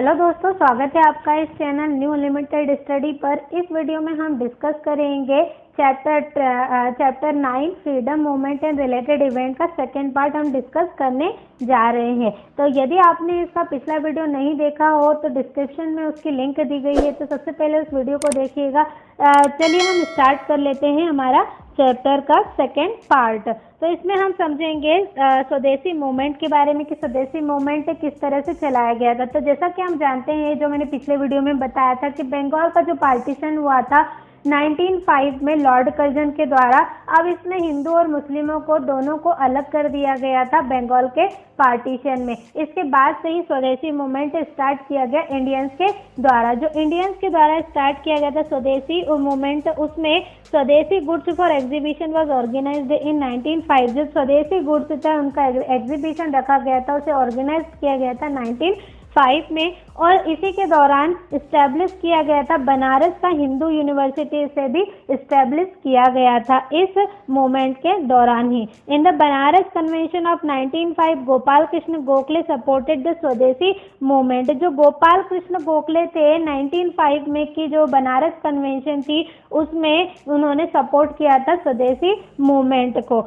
Hello दोस्तों, स्वागत है आपका इस चैनल न्यू लिमिटेड स्टडी पर। इस वीडियो में हम डिस्कस करेंगे chapter 9 freedom movement and related event का सेकेंड पार्ट हम डिस्कस करने जा रहे हैं। तो यदि आपने इसका पिछला वीडियो नहीं देखा हो तो डिस्क्रिप्शन में उसकी लिंक दी गई है, तो सबसे पहले उस वीडियो को देखिएगा। चलिए हम स्टार्ट कर लेते हैं हमारा चैप्टर का सेकेंड पार्ट। तो इसमें हम समझेंगे स्वदेशी मूवमेंट के बारे में कि स्वदेशी मूवमेंट किस तरह से चलाया गया था। तो जैसा कि हम जानते हैं, जो मैंने पिछले वीडियो में बताया था कि बंगाल का जो पार्टीशन हुआ था 1905 में लॉर्ड कर्जन के द्वारा, अब इसमें हिंदू और मुस्लिमों को दोनों को अलग कर दिया गया था बंगाल के पार्टीशन में। इसके बाद से ही स्वदेशी मूवमेंट स्टार्ट किया गया इंडियंस के द्वारा। जो इंडियंस के द्वारा स्टार्ट किया गया था स्वदेशी मूवमेंट, उसमें swadeshi goods for exhibition was organised in 1905। जो स्वदेशी गुड्स था उनका एग्जीबिशन रखा गया था, उसे ऑर्गेनाइज किया गया था 1905 में। और इसी के दौरान इस्टेब्लिश किया गया था बनारस का हिंदू यूनिवर्सिटी से भी इस्टेब्लिश किया गया था इस मूवमेंट के दौरान ही। In the Banaras convention of 1905 Gopal Krishna Gokhale supported the swadeshi movement. जो गोपाल कृष्ण गोखले थे 1905 में की जो बनारस कन्वेंशन थी, उसमें उन्होंने सपोर्ट किया था स्वदेशी मूवमेंट को।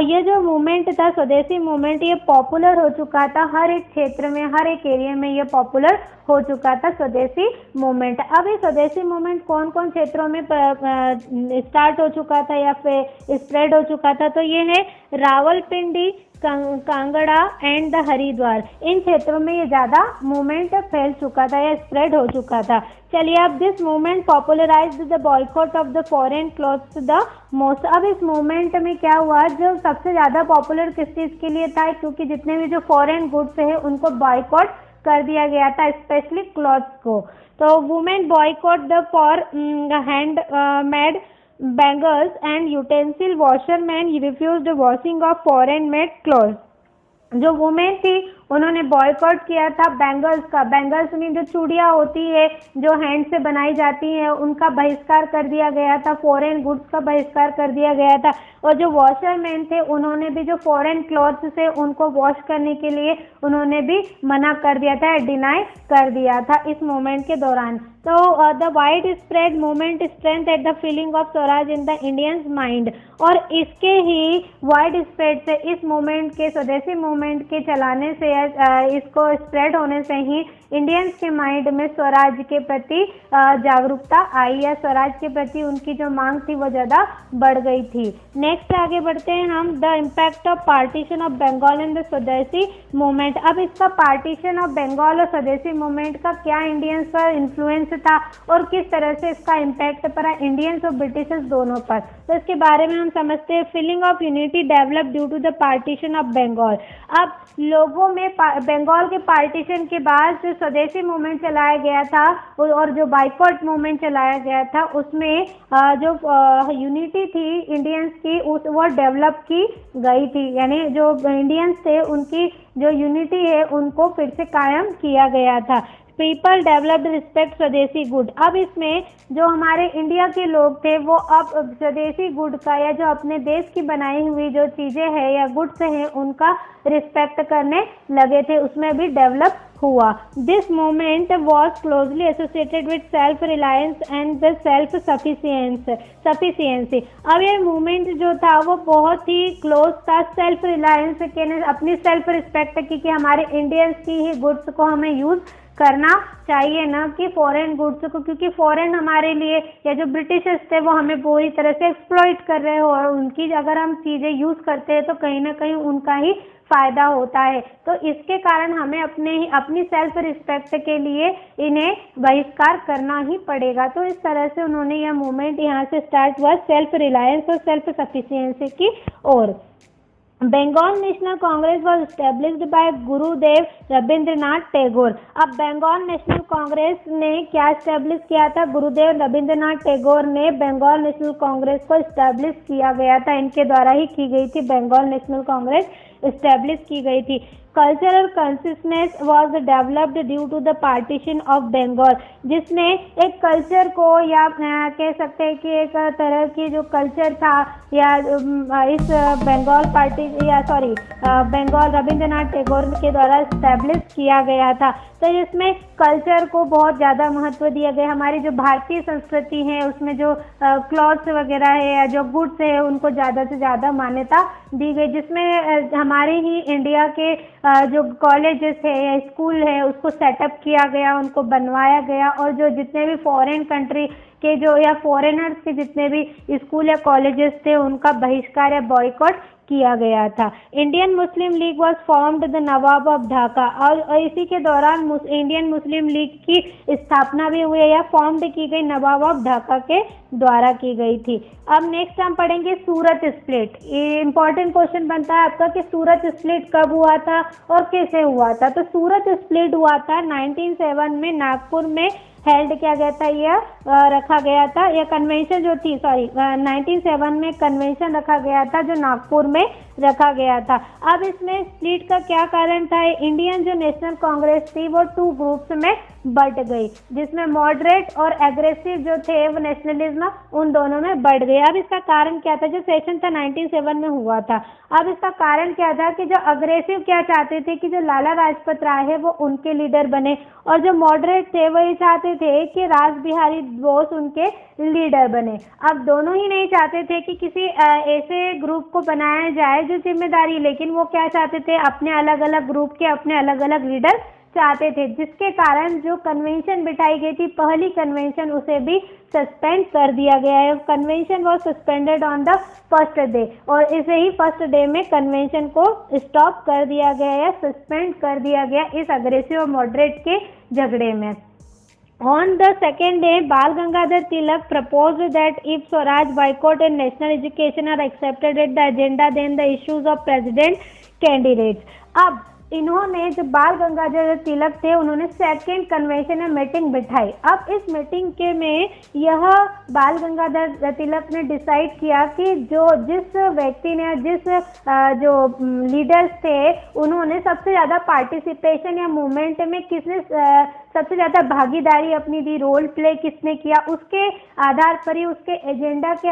ये जो मूवमेंट था स्वदेशी मूवमेंट, ये पॉपुलर हो चुका था हर एक क्षेत्र में, हर एक एरिया में ये पॉपुलर हो चुका था स्वदेशी मूवमेंट। अब ये स्वदेशी मूवमेंट कौन कौन क्षेत्रों में स्टार्ट हो चुका था या फिर स्प्रेड हो चुका था, तो ये है रावलपिंडी, कांगड़ा एंड द हरिद्वार। इन क्षेत्रों में ये ज़्यादा मूवमेंट फैल चुका था या स्प्रेड हो चुका था। चलिए, अब this movement popularised the boycott of the foreign clothes the most. अब इस मूवमेंट में क्या हुआ, जो सबसे ज़्यादा पॉपुलर किस चीज़ के लिए था, क्योंकि जितने भी जो फॉरेन गुड्स है उनको बॉयकॉट कर दिया गया था, स्पेशली क्लॉथ्स को। तो women boycott the for hand made bangles and utensil, washerman refused washing of foreign made clothes. जो वुमेन थी उन्होंने बॉयकॉट किया था बैंगल्स का। बैंगल्स में जो चूड़ियाँ होती है जो हैंड से बनाई जाती हैं, उनका बहिष्कार कर दिया गया था, फॉरेन गुड्स का बहिष्कार कर दिया गया था। और जो वॉशरमैन थे उन्होंने भी जो फॉरेन क्लॉथ्स से उनको वॉश करने के लिए उन्होंने भी मना कर दिया था, डिनाई कर दिया था इस मूवमेंट के दौरान। तो the wide spread movement strength at the feeling of Swaraj in the Indians mind. और इसके ही वाइड स्प्रेड से, इस मूवमेंट के स्वदेशी मूवमेंट के चलाने से, इसको स्प्रेड होने से ही इंडियंस के माइंड में स्वराज के प्रति जागरूकता आई, या स्वराज के प्रति उनकी जो मांग थी वो ज़्यादा बढ़ गई थी। नेक्स्ट आगे बढ़ते हैं हम, the impact of partition of Bengal and the swadeshi movement. अब इसका पार्टीशन ऑफ बंगाल और स्वदेशी मूवमेंट का क्या इंडियंस पर इन्फ्लुएंस था और किस तरह से इसका इम्पैक्ट पड़ा इंडियंस और ब्रिटिशर्स दोनों पर, तो इसके बारे में हम समझते हैं। Feeling of unity develop due to the partition of Bengal. अब लोगों में बंगाल के पार्टीशन के बाद जो स्वदेशी मूवमेंट चलाया गया था और जो बाइकॉट मूवमेंट चलाया गया था, उसमें जो यूनिटी थी इंडियंस की वो डेवलप की गई थी। यानी जो इंडियंस थे उनकी जो यूनिटी है उनको फिर से कायम किया गया था। पीपल डेवलप्ड रिस्पेक्ट स्वदेशी गुड। अब इसमें जो हमारे इंडिया के लोग थे वो अब स्वदेशी गुड का, या जो अपने देश की बनाई हुई जो चीज़ें हैं या गुड्स हैं उनका रिस्पेक्ट करने लगे थे, उसमें भी डेवलप हुआ। This movement was closely associated with self reliance and the self sufficiency. अब ये मूवमेंट जो था वो बहुत ही क्लोज था सेल्फ रिलायंस के, अपनी सेल्फ रिस्पेक्ट की कि हमारे इंडियंस की ही गुड्स को हमें यूज़ करना चाहिए, ना कि फॉरेन गुड्स को, क्योंकि फॉरेन हमारे लिए या जो ब्रिटिशर्स थे वो हमें पूरी तरह से एक्सप्लॉइट कर रहे हो, और उनकी अगर हम चीज़ें यूज़ करते हैं तो कहीं ना कहीं उनका ही फ़ायदा होता है। तो इसके कारण हमें अपनी सेल्फ रिस्पेक्ट के लिए इन्हें बहिष्कार करना ही पड़ेगा। तो इस तरह से उन्होंने यह मूवमेंट यहाँ से स्टार्ट हुआ सेल्फ रिलायंस और सेल्फ सफिशिएंसी की ओर। Bengal National Congress was established by Gurudev Rabindranath Tagore. अब बंगाल नेशनल कांग्रेस ने क्या एस्टेब्लिश किया था, गुरुदेव रविंद्रनाथ टैगोर ने बंगाल नेशनल कांग्रेस को एस्टेब्लिश किया गया था, इनके द्वारा ही की गई थी बंगाल नेशनल कांग्रेस एस्टेब्लिश की गई थी। Cultural consistence was developed due to the partition of Bengal, जिसमें एक कल्चर को या कह सकते हैं कि एक तरह की जो कल्चर था या इस बंगाल पार्टी या सॉरी बंगाल रविंद्रनाथ टैगोर के द्वारा इस्टेब्लिश किया गया था। तो इसमें कल्चर को बहुत ज़्यादा महत्व दिया गया। हमारी जो भारतीय संस्कृति है उसमें जो क्लॉथ्स वगैरह है या जो गुड्स है उनको ज़्यादा से ज़्यादा मान्यता दी गई, जिसमें हमारे ही इंडिया के जो कॉलेजेस है या स्कूल है उसको सेटअप किया गया, उनको बनवाया गया, और जो जितने भी फॉरेन कंट्री के जो या फॉरेनर्स के जितने भी स्कूल या कॉलेजेस थे उनका बहिष्कार या बॉयकॉट किया गया था। Indian Muslim league was formed the Nawab of Dhaka, और इसी के दौरान इंडियन मुस्लिम लीग की स्थापना भी हुई या फॉर्म्ड की गई नवाब ऑफ ढाका के द्वारा की गई थी। अब नेक्स्ट हम पढ़ेंगे सूरत स्प्लिट। ये इंपॉर्टेंट क्वेश्चन बनता है आपका कि सूरत स्प्लिट कब हुआ था और कैसे हुआ था। तो सूरत स्प्लिट हुआ था 1907 में नागपुर में हेल्ड किया गया था, यह रखा गया था, यह कन्वेंशन जो थी 1907 में कन्वेंशन रखा गया था जो नागपुर में रखा गया था। अब इसमें स्प्लिट का क्या कारण था, इंडियन जो नेशनल कांग्रेस थी वो 2 ग्रुप्स में बट गई, जिसमें मॉडरेट और एग्रेसिव जो थे वो नेशनलिज्म उन दोनों में बढ़ गए। अब इसका कारण क्या था, जो सेशन था 1907 में हुआ था, अब इसका कारण क्या था कि जो अग्रेसिव क्या चाहते थे कि जो लाला लाजपत राय है वो उनके लीडर बने, और जो मॉडरेट थे वो ये चाहते थे कि रास बिहारी बोस उनके लीडर बने। अब दोनों ही नहीं चाहते थे कि किसी ऐसे ग्रुप को बनाया जाए जो जिम्मेदारी, लेकिन वो क्या चाहते थे, अपने अलग अलग ग्रुप के अपने अलग अलग लीडर चाहते थे, जिसके कारण जो कन्वेंशन बिठाई गई थी पहली कन्वेंशन उसे भी सस्पेंड कर दिया गया है। Convention was suspended on the first day, और इसे ही फर्स्ट डे में कन्वेंशन को स्टॉप कर दिया गया या सस्पेंड कर दिया गया इस अग्रेसिव और मॉडरेट के झगड़े में। On the second day, Bal Gangadhar Tilak proposed that if Swaraj boycott and national education are accepted at the agenda, then the issues of president candidates. अब इन्होंने जो बाल गंगाधर तिलक थे उन्होंने सेकेंड कन्वेंशन में मीटिंग बिठाई। अब इस मीटिंग के में यह बाल गंगाधर तिलक ने डिसाइड किया कि जो जिस व्यक्ति ने जिस जो लीडर्स थे उन्होंने सबसे ज़्यादा पार्टिसिपेशन या मूवमेंट में किसने सबसे ज़्यादा भागीदारी अपनी दी, रोल प्ले किसने किया, उसके आधार पर ही उसके एजेंडा के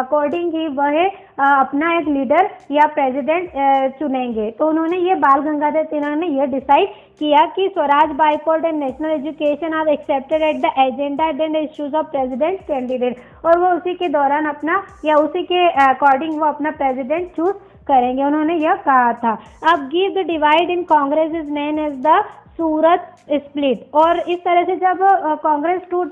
अकॉर्डिंग ही वह अपना एक लीडर या प्रेसिडेंट चुनेंगे। तो उन्होंने ये बाल गंगाधर तिलक ने यह डिसाइड किया कि swaraj boycott and national education are accepted at the agenda and issues of president candidate, और वो उसी के दौरान अपना या उसी के अकॉर्डिंग वो अपना प्रेसिडेंट चूज करेंगे, उन्होंने यह कहा था। अब give the divide in Congress is known as the Surat split, और इस तरह से जब कांग्रेस 2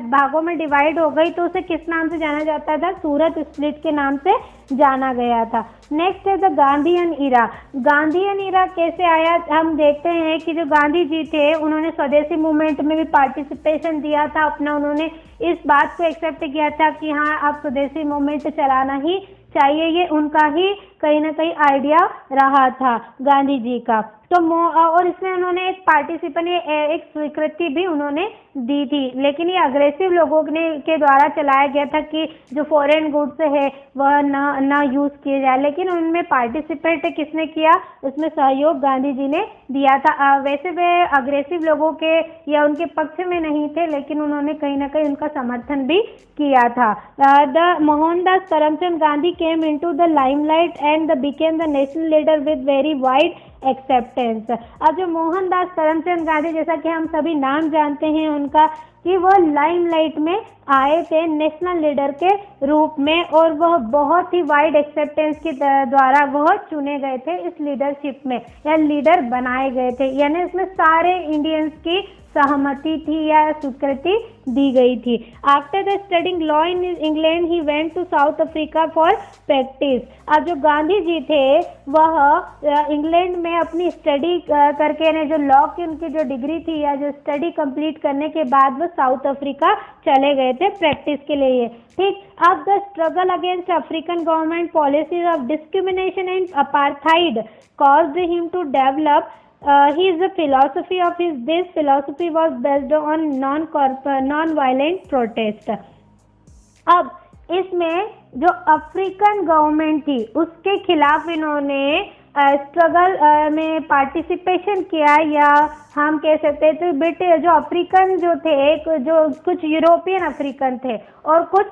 भागों में डिवाइड हो गई तो उसे किस नाम से जाना जाता था, सूरत स्प्लिट के नाम से जाना गया था। नेक्स्ट है द गांधीयन इरा। गांधीयन इरा कैसे आया, हम देखते हैं कि जो गांधी जी थे उन्होंने स्वदेशी मूवमेंट में भी पार्टिसिपेशन दिया था अपना, उन्होंने इस बात को एक्सेप्ट किया था कि हाँ आप स्वदेशी मूवमेंट चलाना ही चाहिए, ये उनका ही कहीं ना कहीं आइडिया रहा था गांधी जी का। तो और इसमें उन्होंने एक पार्टिसिपेंट एक स्वीकृति भी उन्होंने दी थी, लेकिन ये अग्रेसिव लोगों ने के द्वारा चलाया गया था कि जो फॉरेन गुड्स है वह ना यूज़ किए जाए, लेकिन उनमें पार्टिसिपेट किसने किया, उसमें सहयोग गांधी जी ने दिया था। वैसे वे अग्रेसिव लोगों के या उनके पक्ष में नहीं थे, लेकिन उन्होंने कहीं ना कहीं उनका समर्थन भी किया था। The Mohandas Karamchand Gandhi came into the limelight and became the national leader with very wide acceptance. अब जो मोहनदास करमचंद गांधी, जैसा कि हम सभी नाम जानते हैं उनका, कि वह लाइमलाइट में आए थे नेशनल लीडर के रूप में, और वह बहुत ही वाइड एक्सेप्टेंस के द्वारा वह चुने गए थे इस लीडरशिप में या लीडर बनाए गए थे, यानी इसमें सारे इंडियंस की सहमति थी या स्वीकृति दी गई थी। After the studying law in England he went to South Africa for practice. अब जो गांधी जी थे वह इंग्लैंड में अपनी स्टडी करके ने जो लॉ की उनकी जो डिग्री थी या जो स्टडी कंप्लीट करने के बाद वो साउथ अफ्रीका चले गए थे प्रैक्टिस के लिए। ठीक, अब the struggle against African government policies of discrimination and apartheid caused him to develop his philosophy of this philosophy was based on non-violent protest। अब इसमें जो अफ्रीकन गवर्नमेंट थी उसके खिलाफ इन्होंने स्ट्रगल में पार्टिसिपेशन किया, या हम कह सकते हैं तो ब्रिटिश जो अफ्रीकन जो थे, जो कुछ यूरोपियन अफ्रीकन थे और कुछ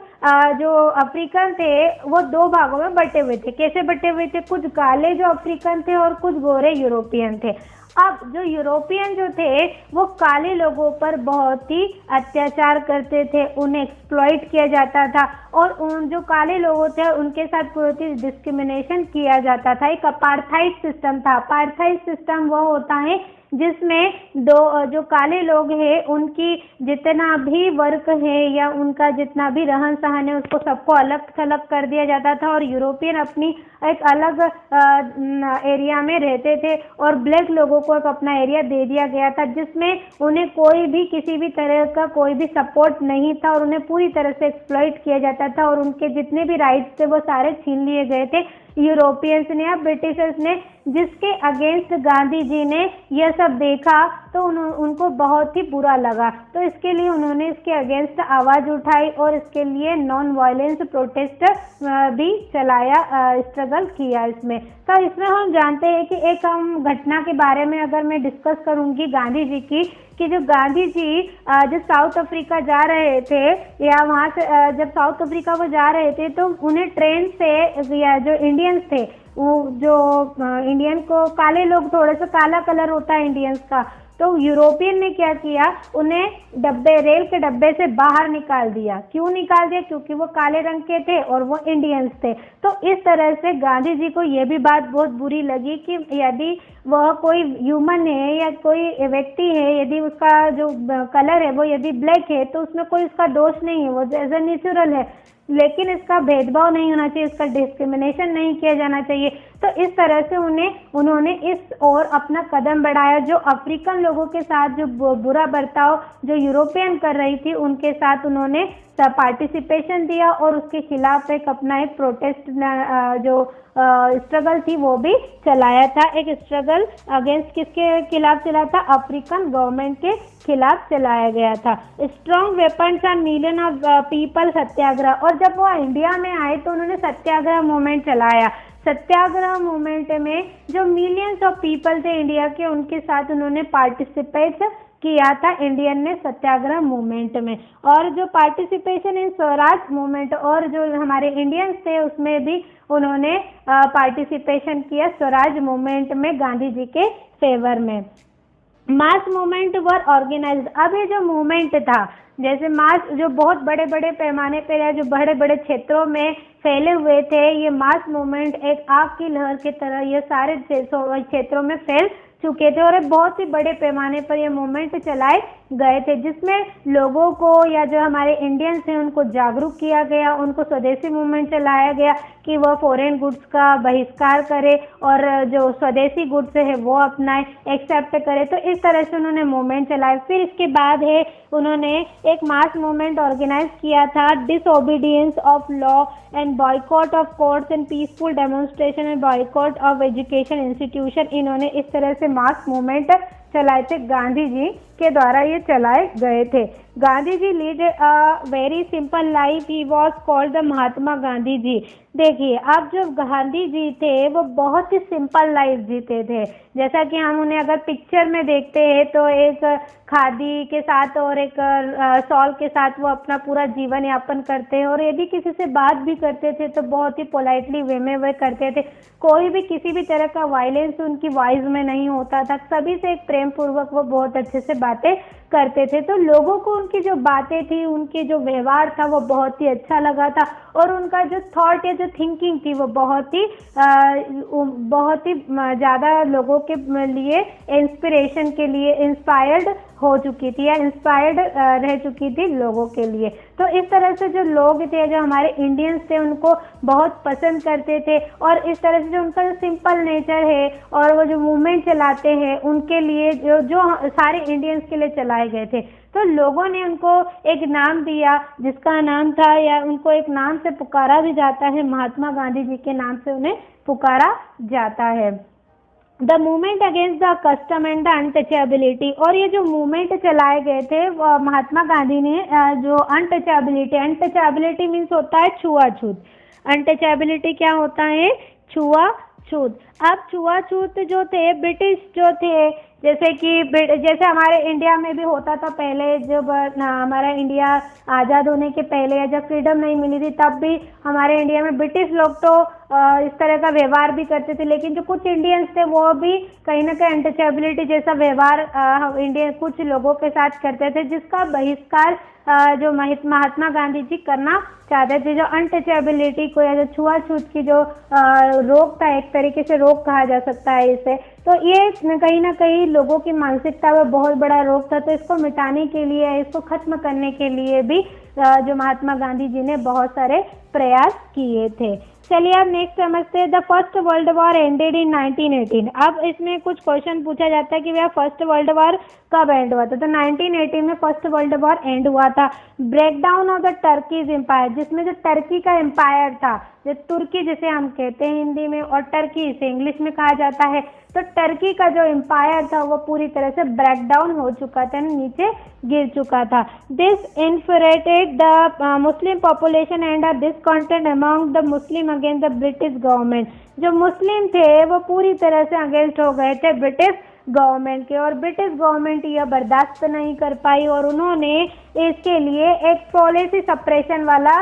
जो अफ्रीकन थे वो दो भागों में बटे हुए थे। कैसे बटे हुए थे? कुछ काले जो अफ्रीकन थे और कुछ गोरे यूरोपियन थे। अब जो यूरोपियन जो थे वो काले लोगों पर बहुत ही अत्याचार करते थे, उन्हें एक्सप्लॉइट किया जाता था और उन जो काले लोग थे उनके साथ बहुत ही डिस्क्रिमिनेशन किया जाता था। एक अपार्थाइड सिस्टम था। अपार्थाइड सिस्टम वो होता है जिसमें जो काले लोग हैं उनकी जितना भी वर्क है या उनका जितना भी रहन सहन है उसको सबको अलग थलग कर दिया जाता था और यूरोपियन अपनी एक अलग एरिया में रहते थे और ब्लैक लोगों को एक अपना एरिया दे दिया गया था जिसमें उन्हें कोई भी किसी भी तरह का कोई भी सपोर्ट नहीं था और उन्हें पूरी तरह से एक्सप्लॉइट किया जाता था और उनके जितने भी राइट्स थे वो सारे छीन लिए गए थे यूरोपियंस ने या ब्रिटिशर्स ने, जिसके अगेंस्ट गांधी जी ने यह सब देखा तो उनको बहुत ही बुरा लगा। तो इसके लिए उन्होंने इसके अगेंस्ट आवाज उठाई और इसके लिए नॉन वायलेंस प्रोटेस्ट भी चलाया, स्ट्रगल किया इसमें। तो इसमें हम जानते हैं कि एक हम घटना के बारे में अगर मैं डिस्कस करूंगी गांधी जी की, कि जो गांधी जी जब साउथ अफ्रीका जा रहे थे या वहाँ से जब साउथ अफ्रीका वो जा रहे थे तो उन्हें ट्रेन से या जो इंडियंस थे वो जो इंडियन को काले लोग, थोड़ा सा काला कलर होता है इंडियंस का, तो यूरोपियन ने क्या किया, उन्हें रेल के डब्बे से बाहर निकाल दिया। क्यों निकाल दिया? क्योंकि वो काले रंग के थे और वो इंडियंस थे। तो इस तरह से गांधी जी को ये भी बात बहुत बुरी लगी कि यदि वह कोई ह्यूमन है या कोई व्यक्ति है, यदि उसका जो कलर है वो यदि ब्लैक है तो उसमें कोई उसका दोष नहीं है, वो एज ए नेचुरल है, लेकिन इसका भेदभाव नहीं होना चाहिए, इसका डिस्क्रिमिनेशन नहीं किया जाना चाहिए। तो इस तरह से उन्होंने इस ओर अपना कदम बढ़ाया। जो अफ्रीकन लोगों के साथ जो बुरा बर्ताव जो यूरोपियन कर रही थी उनके साथ उन्होंने पार्टिसिपेशन दिया और उसके खिलाफ एक अपना एक प्रोटेस्ट जो स्ट्रगल थी वो भी चलाया था। एक स्ट्रगल अगेंस्ट किसके खिलाफ चला था? अफ्रीकन गवर्नमेंट के खिलाफ चलाया गया था। Strong weapons and million of people satyagraha. और जब वो इंडिया में आए तो उन्होंने सत्याग्रह मूवमेंट चलाया। सत्याग्रह मूवमेंट में जो मिलियंस ऑफ पीपल थे इंडिया के, उनके साथ उन्होंने पार्टिसिपेट किया था इंडियन ने सत्याग्रह मूवमेंट में। और जो पार्टिसिपेशन इन स्वराज मूवमेंट और जो हमारे इंडियंस थे उसमें भी उन्होंने पार्टिसिपेशन किया स्वराज मूवमेंट में गांधी जी के फेवर में। मास मूवमेंट वर ऑर्गेनाइज्ड। अब ये जो मूवमेंट था, जैसे मास जो बहुत बड़े बड़े पैमाने पर या जो बड़े बड़े क्षेत्रों में फैले हुए थे, ये मास मूवमेंट एक आग की लहर की तरह ये सारे क्षेत्रों में फैल चुके थे और बहुत ही बड़े पैमाने पर ये मूवमेंट चलाए गए थे जिसमें लोगों को या जो हमारे इंडियंस हैं उनको जागरूक किया गया, उनको स्वदेशी मूवमेंट चलाया गया कि वह फॉरेन गुड्स का बहिष्कार करे और जो स्वदेशी गुड्स है वो अपनाए, एक्सेप्ट करे। तो इस तरह से उन्होंने मूवमेंट चलाया। फिर इसके बाद है उन्होंने एक मास मूवमेंट ऑर्गेनाइज किया था, disobedience of law and boycott of courts and peaceful demonstration and boycott of education institution. इन्होंने इस तरह से मास मूवमेंट चलाए थे, गांधी जी के द्वारा ये चलाए गए थे। Gandhi ji lead a very simple life, he was called the Mahatma Gandhi ji. देखिए, अब जो गांधी जी थे वो बहुत ही सिंपल लाइफ जीते थे। जैसा कि हम उन्हें अगर पिक्चर में देखते हैं तो एक खादी के साथ और एक शॉल के साथ वो अपना पूरा जीवन यापन करते हैं और यदि किसी से बात भी करते थे तो बहुत ही पोलाइटली वे में वे करते थे। कोई भी किसी भी तरह का वायलेंस उनकी वॉइस में नहीं होता था, सभी से एक प्रेम पूर्वक वो बहुत अच्छे से बातें करते थे। तो लोगों को उनकी जो बातें थी, उनके जो व्यवहार था वो बहुत ही अच्छा लगा था और उनका जो थॉट या जो थिंकिंग थी वो बहुत ही ज़्यादा लोगों के लिए इंस्पिरेशन के लिए इंस्पायर्ड हो चुकी थी या इंस्पायर्ड रह चुकी थी लोगों के लिए। तो इस तरह से जो लोग थे, जो हमारे इंडियंस थे, उनको बहुत पसंद करते थे और इस तरह से जो उनका जो सिंपल नेचर है और वो जो मूवमेंट चलाते हैं उनके लिए जो सारे इंडियंस के लिए चलाए गए थे। तो लोगों ने उनको एक नाम दिया जिसका नाम था, या उनको एक नाम से पुकारा भी जाता है, महात्मा गांधी जी के नाम से उन्हें पुकारा जाता है। The movement against the custom and the untouchability. और ये जो मूवमेंट चलाए गए थे महात्मा गांधी ने जो अनटचेबिलिटी मीन्स होता है छुआछूत। अनटचेबिलिटी क्या होता है? छुआछूत। छूत। अब छुआछूत जो थे ब्रिटिश जो थे, जैसे हमारे इंडिया में भी होता था पहले, जब हमारा इंडिया आज़ाद होने के पहले या जब फ्रीडम नहीं मिली थी तब भी हमारे इंडिया में ब्रिटिश लोग तो इस तरह का व्यवहार भी करते थे, लेकिन जो कुछ इंडियंस थे वो भी कहीं ना कहीं अनटचेबिलिटी जैसा व्यवहार इंडियन कुछ लोगों के साथ करते थे, जिसका बहिष्कार जो महात्मा गांधी जी करना चाहते थे। जो अनटचेबिलिटी को या जो छुआछूत की जो रोक था, एक तरीके से रोक कहा जा सकता है इसे, तो ये कहीं ना कहीं लोगों की मानसिकता में बहुत बड़ा रोक था। तो इसको मिटाने के लिए, इसको खत्म करने के लिए भी जो महात्मा गांधी जी ने बहुत सारे प्रयास किए थे। चलिए अब नेक्स्ट समझते हैं। The first world war ended in 1918। अब इसमें कुछ क्वेश्चन पूछा जाता है कि भैया फर्स्ट वर्ल्ड वॉर कब एंड हुआ था। तो 1918 में फर्स्ट वर्ल्ड वॉर एंड हुआ था। Breakdown of the Turkey's empire, जिसमें जो टर्की का एम्पायर था, जो तुर्की जिसे हम कहते हैं हिंदी में, और टर्की इसे इंग्लिश में कहा जाता है, तो टर्की का जो एम्पायर था वो पूरी तरह से ब्रेकडाउन हो चुका था, नीचे गिर चुका था। This infuriated the Muslim population and discontent among the Muslim against the British government. जो मुस्लिम थे वो पूरी तरह से अगेंस्ट हो गए थे ब्रिटिश गवर्नमेंट के, और ब्रिटिश गवर्नमेंट यह बर्दाश्त नहीं कर पाई और उन्होंने इसके लिए एक पॉलिसी सप्रेशन वाला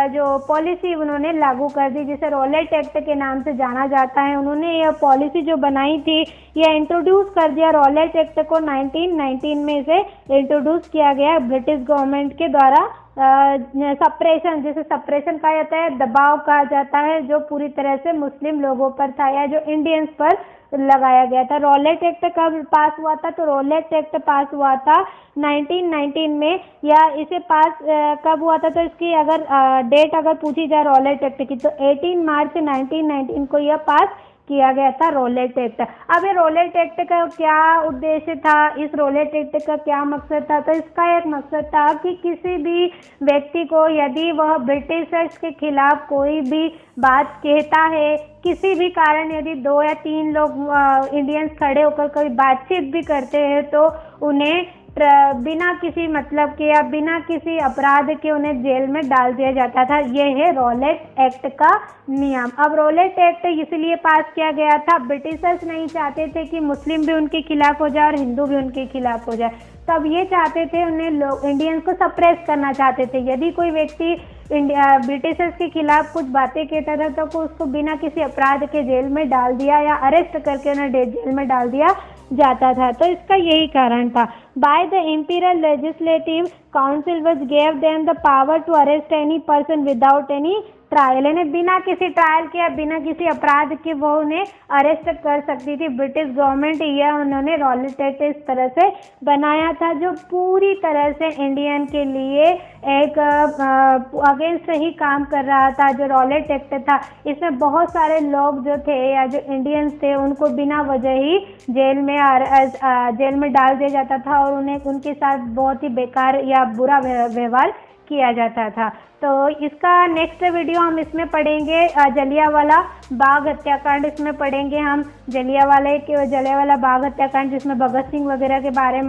जो पॉलिसी उन्होंने लागू कर दी, जिसे रॉलेट एक्ट के नाम से जाना जाता है। उन्होंने यह पॉलिसी जो बनाई थी, यह इंट्रोड्यूस कर दिया रॉलेट एक्ट को 1919 में इसे इंट्रोड्यूस किया गया ब्रिटिश गवर्नमेंट के द्वारा। सप्रेशन, जिसे सप्रेशन कहा जाता है, दबाव कहा जाता है, जो पूरी तरह से मुस्लिम लोगों पर था या जो इंडियंस पर लगाया गया था। रॉलेट एक्ट कब पास हुआ था? तो रॉलेट एक्ट पास हुआ था 1919 में, या इसे पास कब हुआ था? तो इसकी अगर डेट अगर पूछी जाए रॉलेट एक्ट की, तो 18 मार्च 1919 को यह पास किया गया था रॉलेट एक्ट। अब ये रॉलेट एक्ट का क्या उद्देश्य था, इस रॉलेट एक्ट का क्या मकसद था? तो इसका एक मकसद था कि किसी भी व्यक्ति को यदि वह ब्रिटिशर्स के खिलाफ कोई भी बात कहता है, किसी भी कारण यदि 2 या 3 लोग इंडियंस खड़े होकर कोई बातचीत भी करते हैं, तो उन्हें बिना किसी मतलब के या बिना किसी अपराध के उन्हें जेल में डाल दिया जाता था। यह है रॉलेट एक्ट का नियम। अब रॉलेट एक्ट इसलिए पास किया गया था, ब्रिटिशर्स नहीं चाहते थे कि मुस्लिम भी उनके खिलाफ हो जाए और हिंदू भी उनके खिलाफ हो जाए। तब ये चाहते थे, उन्हें इंडियंस को सप्रेस करना चाहते थे। यदि कोई व्यक्ति ब्रिटिशर्स के खिलाफ कुछ बातें कहता था तो उसको बिना किसी अपराध के जेल में डाल दिया या अरेस्ट करके उन्हें जेल में डाल दिया जाता था। तो इसका यही कारण था। By the imperial legislative council which gave them the power to arrest any person without any trial, यानी बिना किसी ट्रायल के या बिना किसी अपराध के वो उन्हें अरेस्ट कर सकती थी ब्रिटिश गवर्नमेंट। यह उन्होंने रॉलेट एक्ट इस तरह से बनाया था, जो पूरी तरह से इंडियन के लिए एक अगेंस्ट ही काम कर रहा था। जो रॉलेट एक्ट था, इसमें बहुत सारे लोग जो थे या जो इंडियंस थे, उनको बिना वजह ही जेल में डाल दिया जाता था और उन्हें उनके साथ बहुत ही बेकार या बुरा व्यवहार किया जाता था। तो इसका नेक्स्ट वीडियो हम इसमें पढ़ेंगे जलियांवाला बाग हत्याकांड। इसमें पढ़ेंगे हम जलियांवाला बाग हत्याकांड, जिसमें भगत सिंह वगैरह के बारे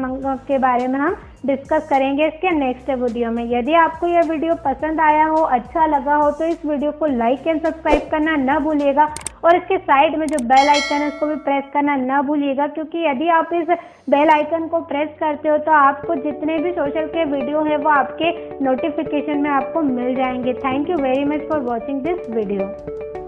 में हम डिस्कस करेंगे इसके नेक्स्ट वीडियो में। यदि आपको यह वीडियो पसंद आया हो, अच्छा लगा हो, तो इस वीडियो को लाइक एंड सब्सक्राइब करना न भूलिएगा और इसके साइड में जो बेल आइकन है उसको भी प्रेस करना न भूलिएगा, क्योंकि यदि आप इस बेल आइकन को प्रेस करते हो तो आपको जितने भी सोशल के वीडियो है वो आपके नोटिफिकेशन में आपको मिल जाएंगे। Thank you very much for watching this video.